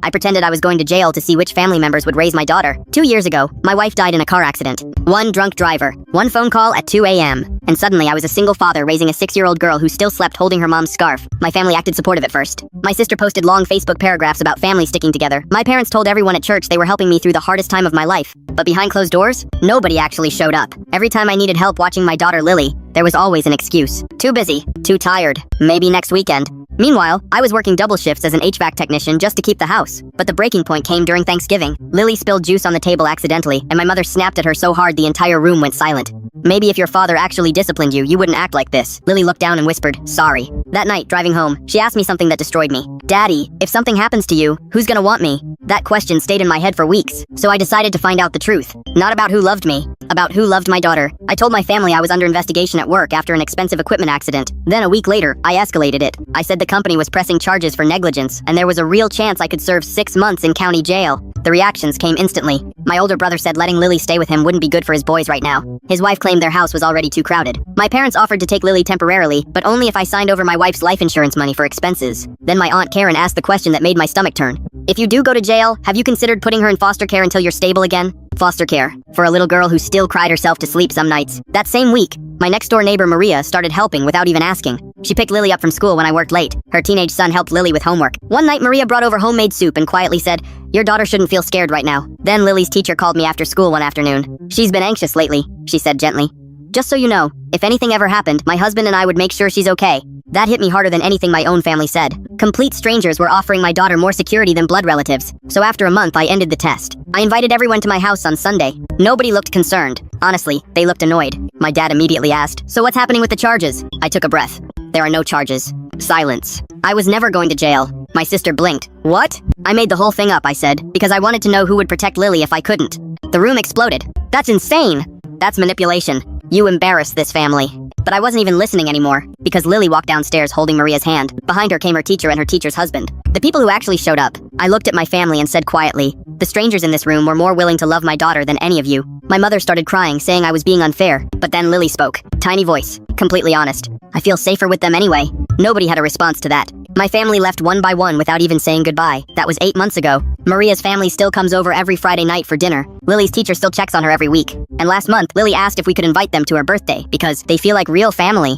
I pretended I was going to jail to see which family members would raise my daughter. 2 years ago, my wife died in a car accident. One drunk driver, one phone call at 2 a.m. And suddenly I was a single father raising a 6-year-old girl who still slept holding her mom's scarf. My family acted supportive at first. My sister posted long Facebook paragraphs about families sticking together. My parents told everyone at church they were helping me through the hardest time of my life. But behind closed doors, nobody actually showed up. Every time I needed help watching my daughter Lily, there was always an excuse. Too busy, too tired, maybe next weekend. Meanwhile, I was working double shifts as an HVAC technician just to keep the house. But the breaking point came during Thanksgiving. Lily spilled juice on the table accidentally, and my mother snapped at her so hard the entire room went silent. Maybe if your father actually disciplined you, you wouldn't act like this. Lily looked down and whispered, "Sorry." That night, driving home, she asked me something that destroyed me. "Daddy, if something happens to you, who's gonna want me?" That question stayed in my head for weeks, so I decided to find out the truth. Not about who loved me, about who loved my daughter. I told my family I was under investigation at work after an expensive equipment accident. Then a week later, I escalated it. I said the company was pressing charges for negligence, and there was a real chance I could serve 6 months in county jail. The reactions came instantly. My older brother said letting Lily stay with him wouldn't be good for his boys right now. His wife claimed their house was already too crowded. My parents offered to take Lily temporarily, but only if I signed over my wife's life insurance money for expenses. Then my Aunt Karen asked the question that made my stomach turn. "If you do go to jail, have you considered putting her in foster care until you're stable again?" Foster care. For a little girl who still cried herself to sleep some nights. That same week, my next-door neighbor Maria started helping without even asking. She picked Lily up from school when I worked late. Her teenage son helped Lily with homework. One night, Maria brought over homemade soup and quietly said, "Your daughter shouldn't feel scared right now." Then Lily's teacher called me after school one afternoon. "She's been anxious lately," she said gently. "Just so you know, if anything ever happened, my husband and I would make sure she's okay." That hit me harder than anything my own family said. Complete strangers were offering my daughter more security than blood relatives. So after a month, I ended the test. I invited everyone to my house on Sunday. Nobody looked concerned. Honestly, they looked annoyed. My dad immediately asked, "So what's happening with the charges?" I took a breath. "There are no charges." Silence. "I was never going to jail." My sister blinked. "What?" "I made the whole thing up," I said, "because I wanted to know who would protect Lily if I couldn't." The room exploded. "That's insane!" "That's manipulation. You embarrassed this family." But I wasn't even listening anymore, because Lily walked downstairs holding Maria's hand. Behind her came her teacher and her teacher's husband. The people who actually showed up. I looked at my family and said quietly, "The strangers in this room were more willing to love my daughter than any of you." My mother started crying, saying I was being unfair. But then Lily spoke. Tiny voice. Completely honest. "I feel safer with them anyway." Nobody had a response to that. My family left one by one without even saying goodbye. That was 8 months ago. Maria's family still comes over every Friday night for dinner. Lily's teacher still checks on her every week. And last month, Lily asked if we could invite them to her birthday because they feel like real family.